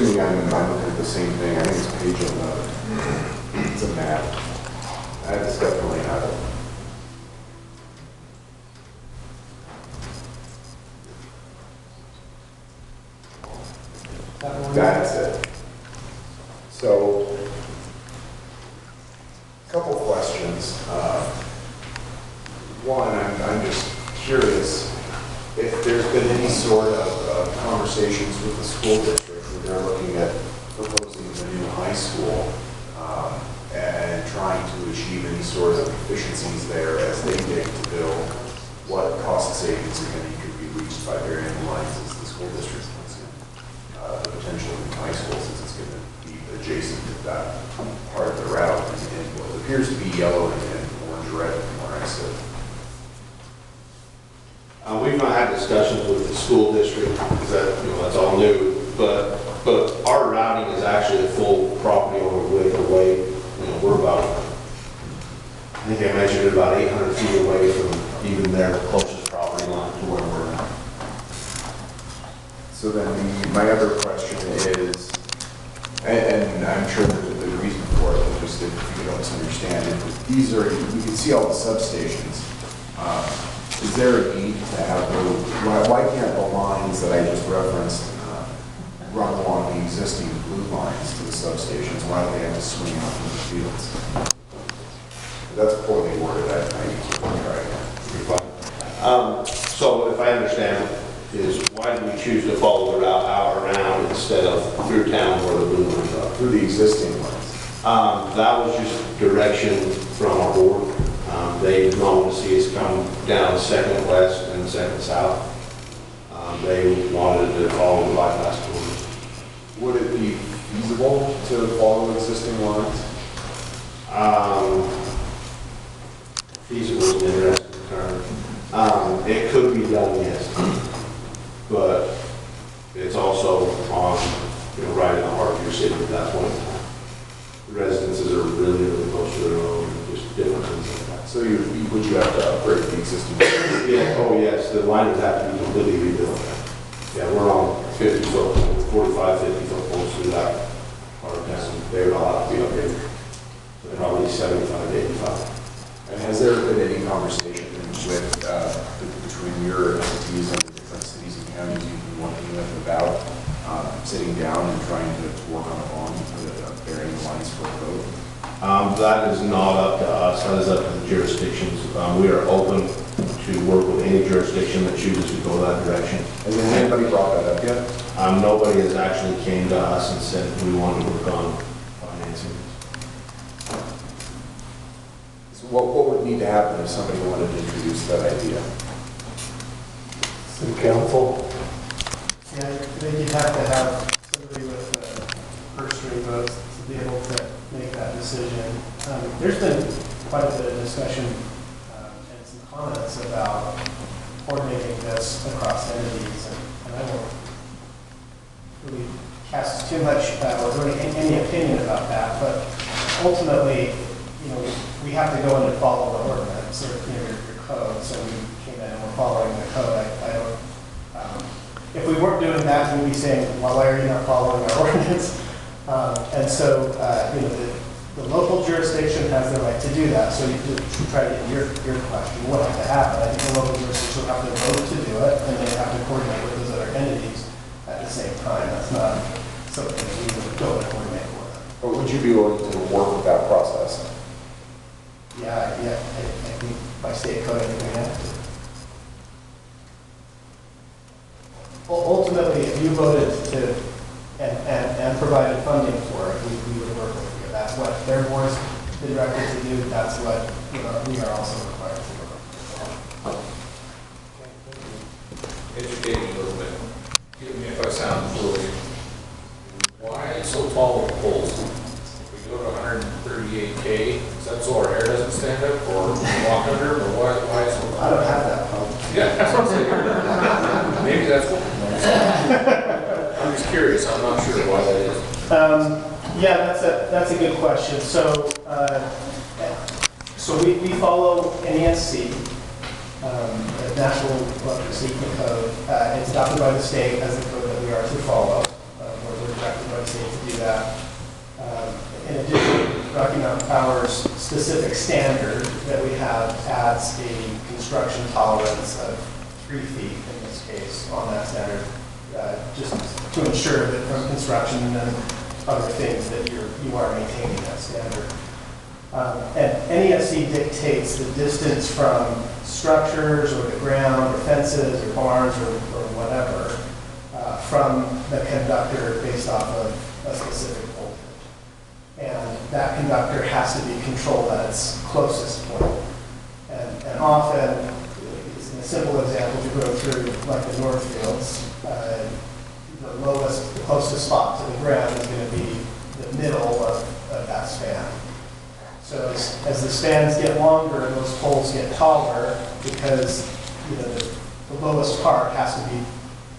assuming I'm looking at the same thing. I think it's page 11. It's a map. That's definitely not it. That's it. So, a couple questions. One, I'm just curious if there's been any sort of conversations with the school district when they're looking at proposing the new high school and trying to achieve any sort of efficiencies there as they dig to build, what cost savings, if any, could be reached by varying lines as the school district puts in the potential new high school, since it's going to be adjacent to that part of the route in what appears to be yellow and orange red from where I sit. We've not had discussions with the school district because that's all new. But our routing is actually a full property owner width away. We're about, I think I measured it about 800 feet away from even their closest property line to where we're at. So then my other question is, and I'm sure there's a reason for it, but just if you don't understand it, these are, you can see all the substations. Is there a need to have those, why can't the lines that I just referenced run along the existing blue lines to the substations? Why do they have to swing out into the fields? That's poorly worded. I need to try again. So if I understand, is why did we choose to follow the route out around instead of through town where the blue lines are? Through the existing lines. That was just direction from our board. They did not want to see us come down 2nd West and 2nd South. They wanted to follow the bypass corridors. Would it be feasible to follow existing lines? Feasible is an interesting term. It could be done, yes. But it's also on, right in the heart of your city at that point in time. The residences are really, really close to their own, just different things like that. So would you have to upgrade the existing? Yeah, oh yes, the line would have to be completely rebuilt. Yeah, we're on 50 foot, 45, 50 foot poles through that part of town. They would all have to be upgraded. So probably 75 to 85. And has there been any conversation with, between your entities and the different cities and counties you've been working with about sitting down and trying to work on a bond with varying lines for both? That is not up to us. That is up to the jurisdictions. We are open to work with any jurisdiction that chooses to go that direction. Has anybody brought that up yet? Nobody has actually came to us and said we want to work on financing. So what would need to happen if somebody wanted to introduce that idea? City council? Yeah, then you'd have to have somebody with first three votes to be able to make that decision. There's been quite a bit of discussion and some comments about coordinating this across entities, and I won't really cast too much or really any opinion about that, but ultimately, we have to go in and follow the ordinance or your code. So we came in and we're following the code. I don't. If we weren't doing that, we'd be saying, well, why are you not following our ordinance? And so, the local jurisdiction has the right to do that. So to try to get your question, what has to happen? I think the local jurisdiction will have to vote to do it, and they have to coordinate with those other entities at the same time. That's not something that we would go and coordinate with. But would you be willing to work with that process? Yeah, I think by state code, I think we have to. Ultimately, if you voted to and provided funding for it, we would work with you. That's what their board's been directed to do. That's what we are also required to do. Educate me a little bit. Give me if I sound foolish. Why so tall of poles? If we go to 138K, is that so our hair doesn't stand up or walk under, or why so tall? I don't have that problem. Yeah, that's what I'm saying. Maybe that's what. I'm just curious. I'm not sure why that is. Yeah, that's a good question. So we follow NESC, the National Electricity Code. It's adopted by the state as the code that we are to follow. We're directed by Rocky Mountain Power's specific standard that we have adds a construction tolerance of 3 feet in this case on that standard, just to ensure that from construction and other things that you are maintaining that standard. And NESC dictates the distance from structures or the ground or fences or barns or whatever from the conductor based off of a specific voltage. And that conductor has to be controlled at its closest point. And often, in a simple example, to go through like the Northfields, the closest spot to the ground is going to be the middle of that span. So as the spans get longer, those poles get taller because the lowest part has to be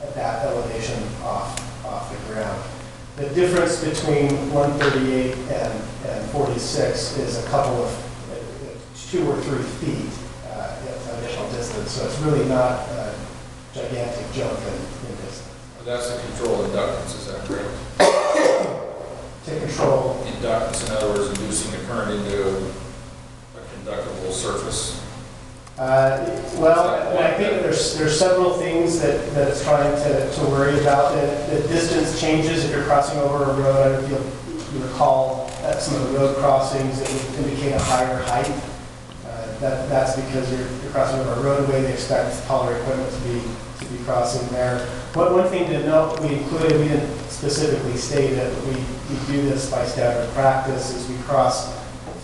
at that elevation off the ground. The difference between 138 and 46 is a couple of 2 or 3 feet additional distance. So it's really not a gigantic jump in distance. That's the control inductance, is that correct? To control Inductance, in other words, inducing a current into a conductible surface. Well, I think that there's several things that it's trying to worry about. The distance changes if you're crossing over a road. I don't know if you recall at some of the road crossings, it would indicate a higher height. That's because you're crossing over a roadway. They expect taller equipment to be crossing there. One thing to note, we didn't specifically state it, but we do this by standard practice, is we cross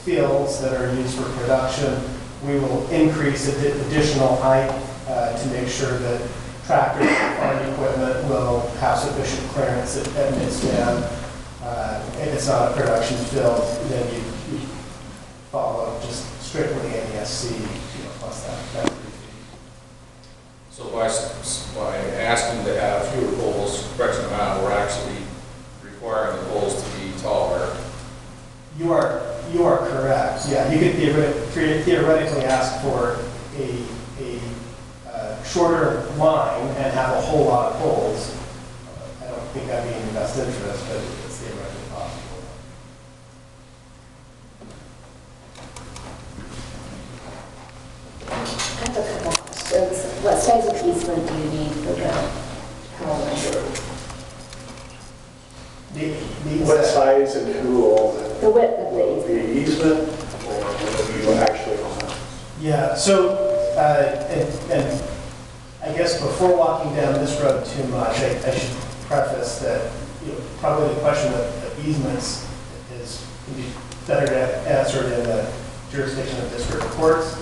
fields that are used for production. We will increase additional height to make sure that tractors and farm equipment will have sufficient clearance at midspan. If it's not a production field, then you follow just strictly NESC plus that 3 feet. So by asking to have fewer poles, stretching them out, we're actually requiring the poles to be taller. You are correct. Yeah, you could theoretically ask for a shorter line and have a whole lot of poles. I don't think that'd be in your best interest, but it's theoretically possible. I have a couple questions. What size of easement do you need for the power line? What size and who owns it? The width of the easement? The easement, or whether you actually own it? Yeah, so, and I guess before walking down this road too much, I should preface that, probably the question of easements can be better answered in the jurisdiction of district courts,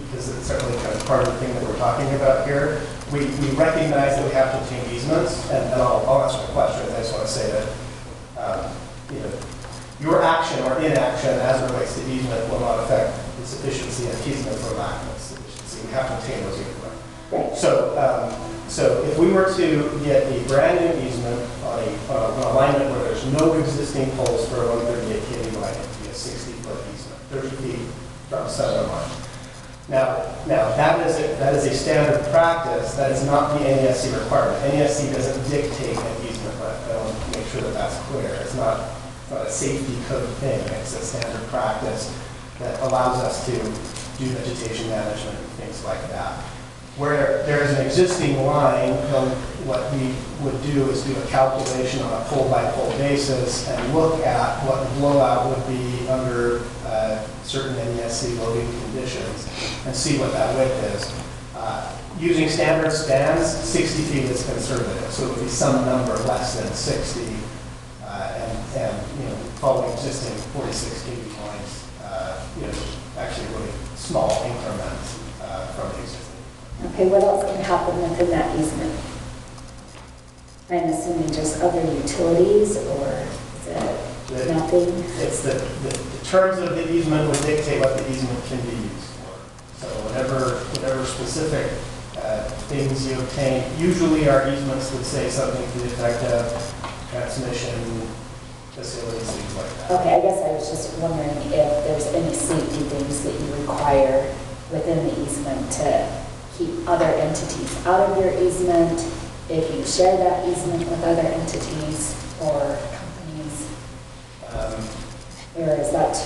because it's certainly kind of part of the thing that we're talking about here. We recognize that we have to obtain easements, and I'll answer the question. I just want to say that your action or inaction as it relates to easement will not affect the sufficiency of easement or lack of sufficiency. We have to obtain those either way. Right. So if we were to get a brand new easement on an alignment where there's no existing poles for a 138 kV line, it would be a 60-foot easement, 30 feet from center line. Now that is a standard practice. That is not the NESC requirement. NESC doesn't dictate an easement, but I want to make sure that that's clear. It's not a safety code thing. It's a standard practice that allows us to do vegetation management and things like that. Where there is an existing line, what we would do is do a calculation on a pole-by-pole basis and look at what the blowout would be under certain NESC loading conditions and see what that width is. Using standard spans, 60 feet is conservative, so it would be some number less than 60, and following existing 46 kV lines, actually really small increments from the existing. Okay, what else can happen within that easement? I'm assuming just other utilities, or is it nothing? It's the terms of the easement would dictate what the easement can be used for. So whatever specific things you obtain, usually our easements would say something to the effect of transmission facilities, things like that. Okay, I guess I was just wondering if there's any safety things that you require within the easement to keep other entities out of your easement, if you share that easement with other entities or companies, or is that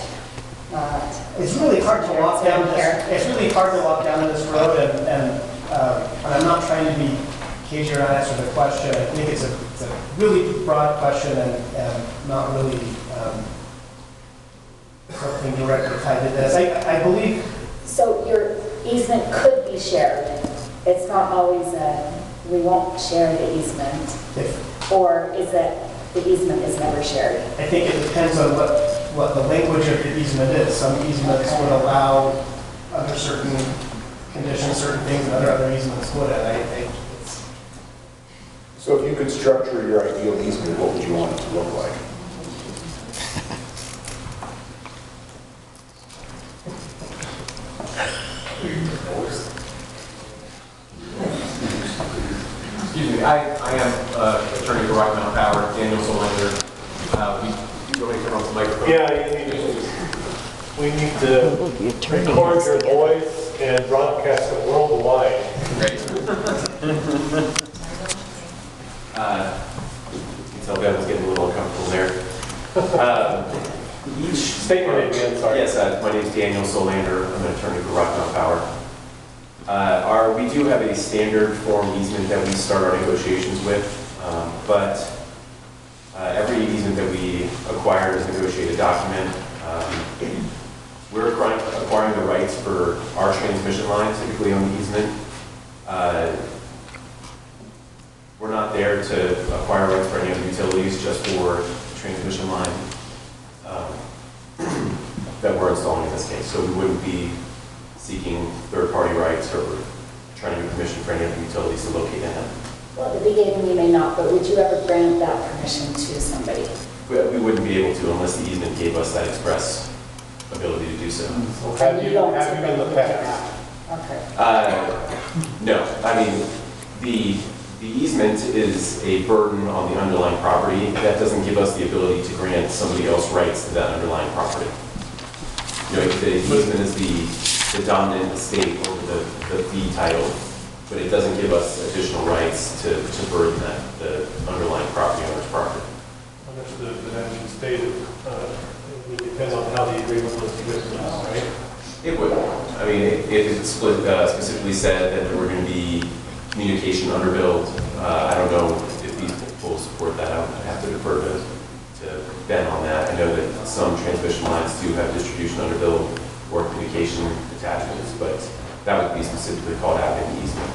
It's really hard to walk down this, it's really hard to walk down this road and I'm not trying to be cagey or not answer the question. I think it's a really broad question and not really something directly tied to this. I believe. So your easement could be shared. It's not always we won't share the easement. Or is that the easement is never shared? I think it depends on what the language of the easement is. Some easements would allow under certain conditions, certain things, and other easements wouldn't. So if you could structure your ideal easement, what would you want it to look like? Excuse me, I am attorney for Rock Mountain Power, Daniel Solander. You want me to turn off the microphone? Yeah, we need to record your voice and broadcast it worldwide. Great. You can tell Ben was getting a little uncomfortable there. State your name again, sorry. Yes, my name is Daniel Solander. I'm an attorney for Rock Mountain Power. We do have a standard form easement that we start our negotiations with, but every easement that we acquire is a negotiated document. We're acquiring the rights for our transmission line, typically on the easement. We're not there to acquire rights for any other utilities, just for the transmission line that we're installing in this case. So we wouldn't be seeking third-party rights or trying to get permission for any other utilities to locate in them. Well, at the beginning you may not, but would you ever grant that permission to somebody? We wouldn't be able to unless the easement gave us that express ability to do so. Have you don't in the typically do past? that. Okay. No, I mean, the easement is a burden on the underlying property. That doesn't give us the ability to grant somebody else rights to that underlying property. You know, the easement is the dominant estate over the fee title, but it doesn't give us additional rights to burden the underlying property owner's property. Understood, but as you stated, it would depend on how the agreement was written, right? It would. I mean, if it specifically said that there were going to be communication underbilled, I don't know if these will support that. I would have to defer to Ben on that. I know that some transmission lines do have distribution underbilled or communication attachments, but that would be specifically called out in the easement.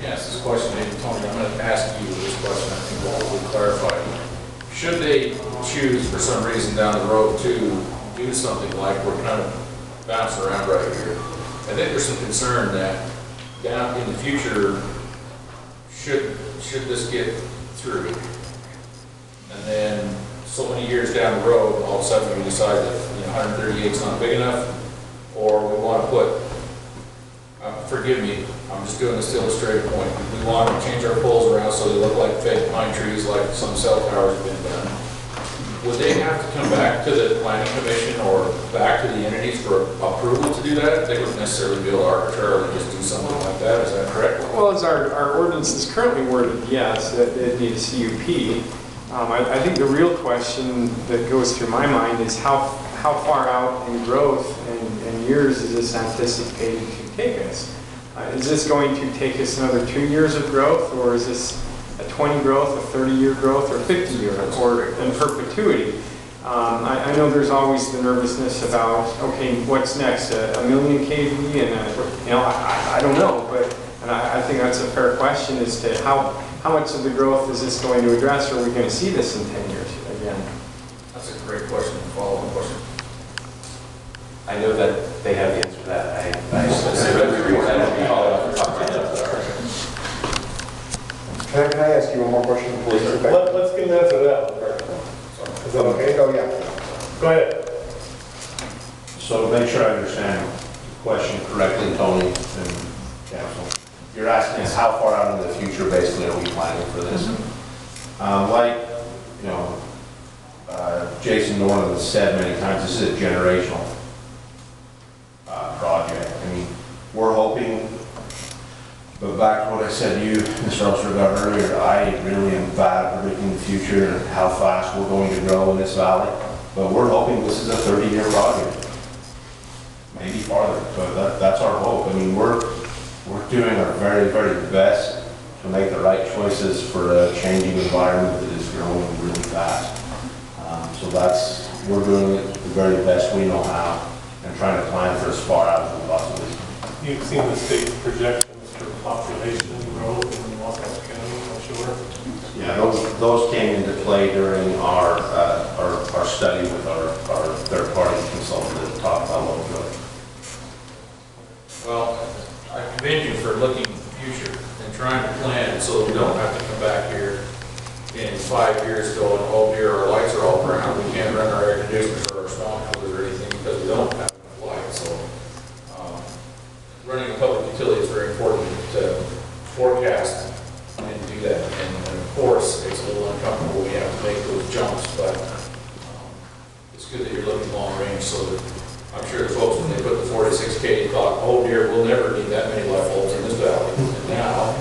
Yes, this question, maybe Tony, I'm going to ask you this question, I think will clarify. Should they choose for some reason down the road to do something like we're kind of bouncing around right here, I think there's some concern that down in the future, should this get through? And then so many years down the road, all of a sudden we decide that 138 is not big enough, or we want to put, forgive me, I'm just doing this to illustrate a point. We want to change our poles around so they look like fake pine trees, like some cell towers have been done. Would they have to come back to the planning commission or back to the entities for approval to do that? They wouldn't necessarily be able to arbitrarily just do something like that. Is that correct? Well, as our ordinance is currently worded, yes, it needs a CUP. I think the real question that goes through my mind is how far out in growth and years is this anticipated to take us? Is this going to take us another 2 years of growth, or is this a 20 growth, a 30-year growth, or 50-year, or in perpetuity? I know there's always the nervousness about, okay, what's next? A million kV, and I don't know, but I think that's a fair question as to how much of the growth is this going to address, or are we going to see this in 10 years again? That's a great question, follow-up question. I know that they have the answer to that. I specifically read that and follow up. Can I ask you one more question before we start back? Let's get an answer to that. Is that okay? Oh, yeah. Go ahead. So to make sure I understand the question correctly, Tony and council, you're asking us how far out into the future basically are we planning for this? Jason Norton has said many times, this is a generational project. I mean, we're hoping, but back to what I said to you, Mr. Ostergaard, earlier, I really am bad at predicting the future and how fast we're going to grow in this valley. But we're hoping this is a 30-year project. farther, but that's our hope. I mean, we're doing our very, very best to make the right choices for a changing environment that is growing really fast. We're doing it the very best we know how and trying to plan for as far out as we possibly can. You've seen the state projections for population growth in Wasatch County, I'm sure. Yeah, those came into play during our study with our third-party consultant at the top level. Well, I commend you for looking to the future and trying to plan so that we don't have to come back here in 5 years going, oh dear, our lights are all brown, we can't run our air conditioners or our storm coolers or anything because we don't have enough light. So running a public utility is very important to forecast and do that. And of course, it's a little uncomfortable when you have to make those jumps, but it's good that you're looking long range so that I'm sure the folks, when they put the 46K, thought, oh dear, we'll never need that many light bulbs in this valley. And now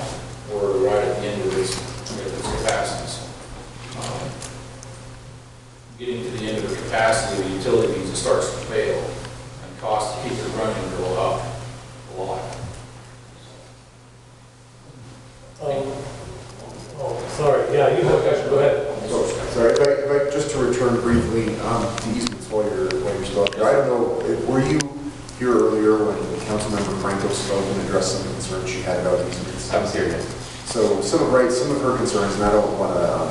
we're right at the end of its capacities. Getting to the end of the capacity of the utility means it starts to fail and costs to keep it running go up a lot. Sorry, yeah, you have a question, go ahead. Sorry, if I just to return briefly to easements while you're still up here. I don't know, were you here earlier when Councilmember Franco spoke and addressed some of the concerns she had about easements? I was here, yes. So some of her concerns, and I don't want to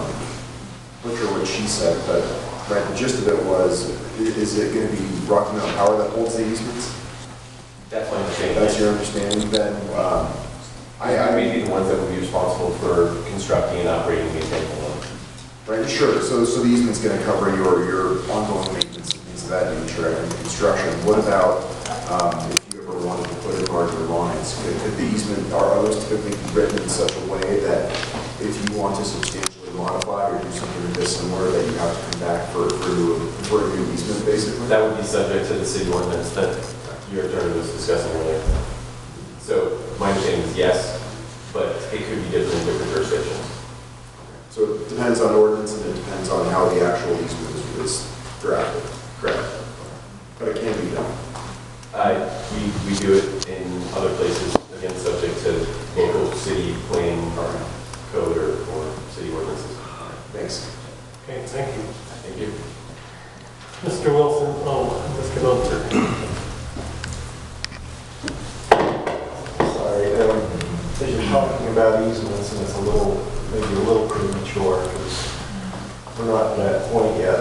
butcher what she said, but the gist of it was, is it going to be Rocky Mountain Power that holds the easements? Definitely. That's your understanding, then? I may be the ones that will be responsible for constructing and operating the example. Right, sure. So the easement's going to cover your ongoing maintenance and things of that nature and construction. What about if you ever wanted to put in larger lines? Could the easement, are those typically written in such a way that if you want to substantially modify or do something dissimilar, that you have to come back for a new easement, basically? That would be subject to the city ordinance that your attorney was discussing earlier. So my understanding is yes, but it could be different in different jurisdictions. So it depends on ordinance and it depends on how the actual easement is drafted. Correct. But it can be done. We do it in other places, again, subject to local city planning code or city ordinances. Thanks. Okay, thank you. Thank you. Mr. Wilson, Mr. Wilson. Sorry, as you're talking about easements, and it's maybe a little premature, because we're not at that point yet.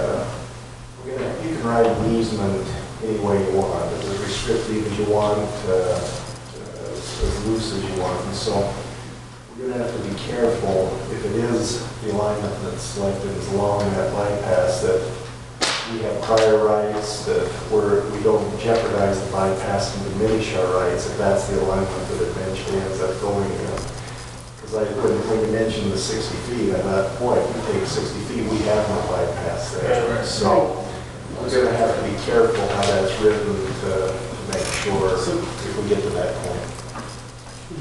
You can write an easement any way you want, as restrictive as you want, as loose as you want. And so we're going to have to be careful if it is the alignment that's selected is along that bypass, that we have prior rights, that we don't jeopardize the bypass and diminish our rights if that's the alignment that eventually ends up going in. Because when you mentioned the 60 feet, at that point, you take 60 feet, we have no bypass there. So we're going to have to be careful how that's written to make sure if we get to that point.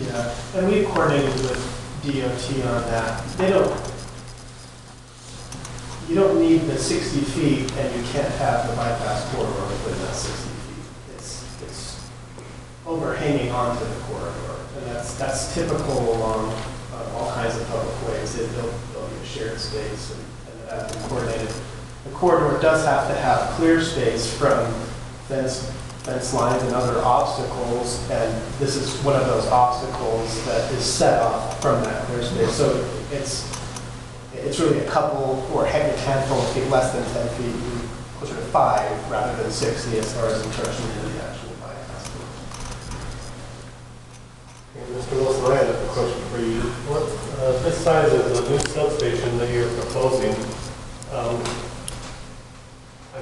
Yeah, and we've coordinated with DOT on that. You don't need the 60 feet and you can't have the bypass corridor within that 60 feet. It's overhanging onto the corridor. And that's typical along all kinds of public ways. They'll be a shared space and that has been coordinated. The corridor does have to have clear space from fence lines and other obstacles, and this is one of those obstacles that is set off from that clear space. So it's really a couple or handful of feet, less than 10 feet, closer to 5 rather than 60 as far as encroaching into the actual bypass. Mr. Wilson, I had a question for you. This size of the new substation that you're proposing, I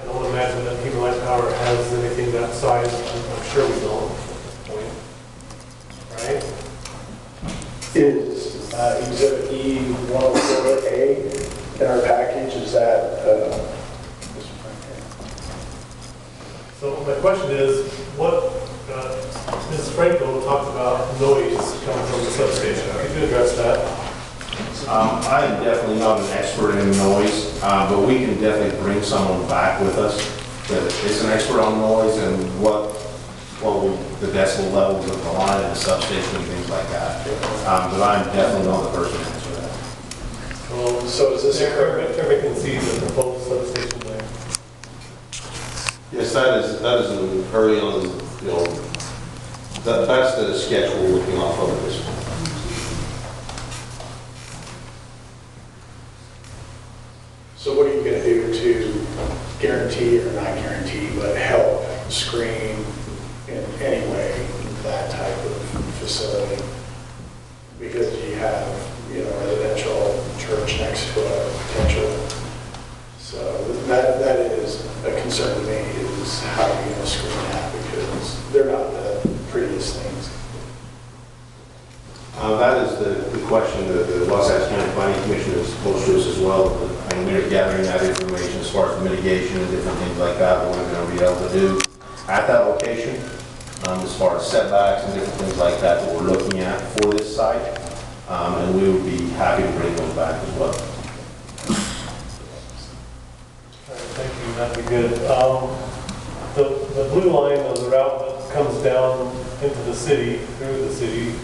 don't imagine that Heber Power has anything that size. I'm sure we don't at this point. Right? Is Exhibit E104A in our package, is that So my question is, what Mrs. Franco talked about noise coming from the substation. Could you address that? I'm definitely not an expert in noise, but we can definitely bring someone back with us that is an expert on noise and what the decibel levels of the line and the substation and things like that. But I'm definitely not the person to answer that. So is this everybody can see the proposed substation there? Yes, that is an early on, that's the sketch we're working off of this. So what are you going to do to guarantee or not guarantee, but help screen in any way that type of facility? Because you have, residential church next to a potential. So that is a concern to me, is how are you going to screen that, because they're not the prettiest things. That is the question that the Wasatch County Planning Commission has posed to us as well. And we're gathering that information as far as mitigation and different things like that, what we're going to be able to do at that location, as far as setbacks and different things like that that we're looking at for this site. And we would be happy to bring those back as well. All right, thank you, that'd be good. The blue line of the route that comes down into the city, through the city,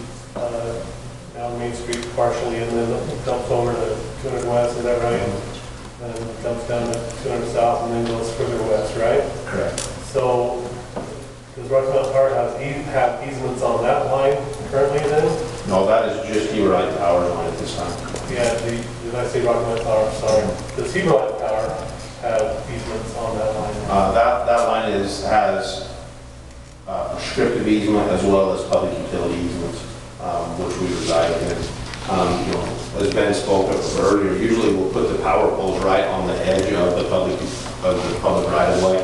down Main Street partially, and then dumps over to 200 West, is that right? And then dumps down to 200 South and then goes further west, right? Correct. So does Rocky Mountain Power have easements on that line currently then? No, that is just Heber Power line at this time. Yeah, did I say Rocky Mountain Power? Sorry. Does Heber Power have easements on that line? That line has prescriptive easement as well as public utility easements, which we reside in. As Ben spoke of earlier, usually we'll put the power poles right on the edge of the public right of way,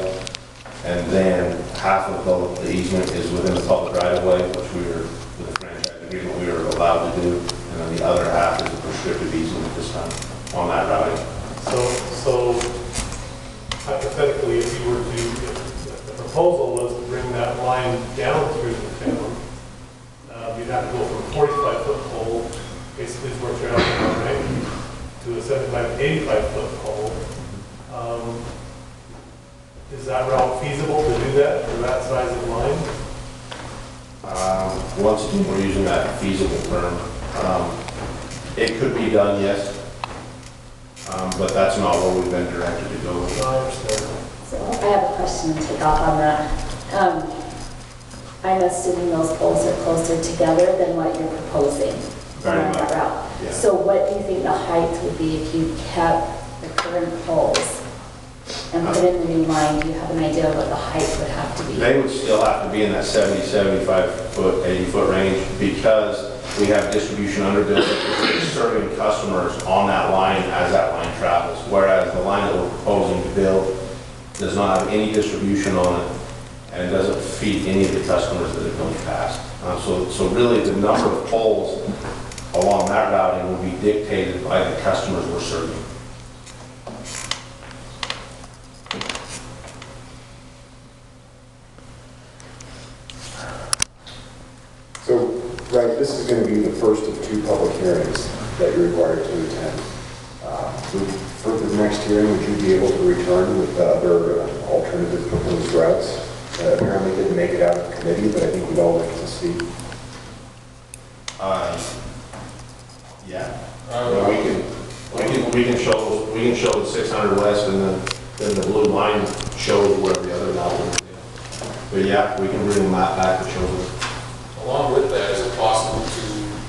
and then half of the easement is within the public right of way, which with the franchise agreement we are allowed to do, and then the other half is a prescriptive easement at this time on that routing. So hypothetically, if you were to, if the proposal was to bring that line down through the town, you'd have to go from 45-foot pole, basically is what you're out there, right, to a 75, 85-foot pole. Is that route feasible to do that for that size of line? Once again, we're using that feasible term. It could be done, yes, but that's not where we've been directed to go. I understand. So I have a question to take off on that. I'm assuming those poles are closer together than what you're proposing Very on much. that route. Yeah. So what do you think the height would be if you kept the current poles and put in the new line? Do you have an idea of what the height would have to be? They would still have to be in that 70, 75-foot, 80-foot range because we have distribution underbuilt serving customers on that line as that line travels, whereas the line that we're proposing to build does not have any distribution on it, and it doesn't feed any of the customers that are going past. So really the number of poles along that routing will be dictated by the customers we're serving. So, right, this is going to be the first of two public hearings that you're required to attend. For the next hearing, would you be able to return with other alternative proposed routes? Apparently didn't make it out of committee, but I think we'd all like to see. Yeah. We can show the 600 west, and then the blue line shows where the other mountain is. But yeah, we can bring the map back and show them. Along with that, is it possible to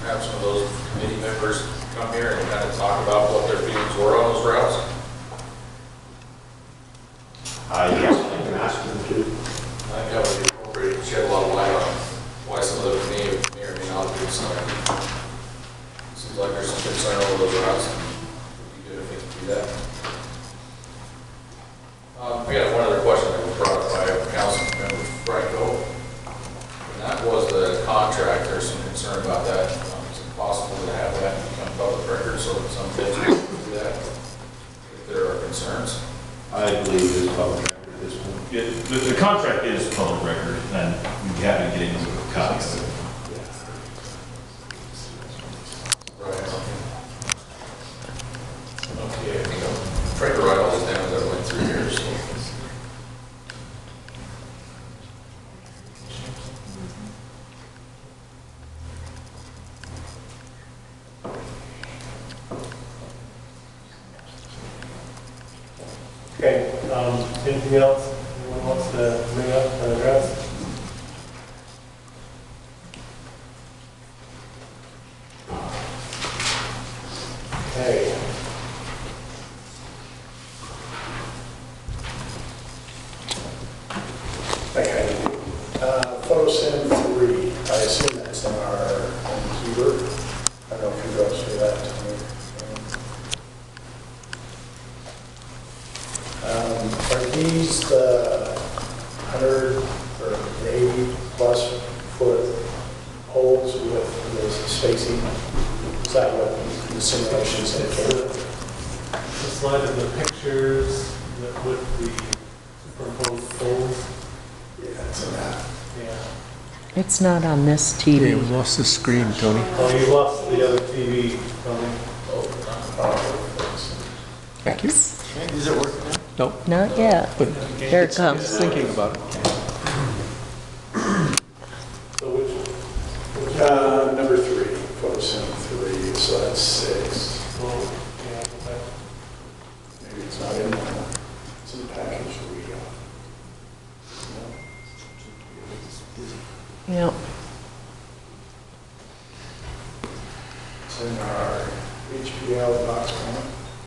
have some of those committee members come here and kind of talk about what their feelings were on those routes? Yes, I can ask them to. I think that would be appropriate to shed a lot of light on why some of those may or may not be selected. Seems like there's some concern over those routes. It would be good if we could do that. I got one other question that was brought up by Councilmember Franco. And that was the contract. There's some concern about that. Is it possible to have that become public record so that some folks can do that if there are concerns? I believe it is public record at this point. Yeah, the contract is public record, and we'd be happy to get into a copy of it. Right. Okay, I tried to write all this down as I went through here, so. Okay, anything else anyone wants to bring up and address? Okay. Okay. Photo sim 3, I assume that's in our Heber. I don't know if you go through that, Tony. Are these the 100 or 80 plus foot holes with the spacing? Is that what the simulations indicate? The slide of the pictures that with the superimposed poles. Yeah, it's in that. Yeah. It's not on this TV. we lost the screen, Tony. Oh, you lost the other TV, Tony. Thank you. Oops, Is it working now? Nope. not yet. But There it it's comes. thinking about it. So which Number 3, photo sim 3, so that's 6. well, yeah, okay. Maybe it's not in there. It's in the package that we got. Yep. It's in our HPL box.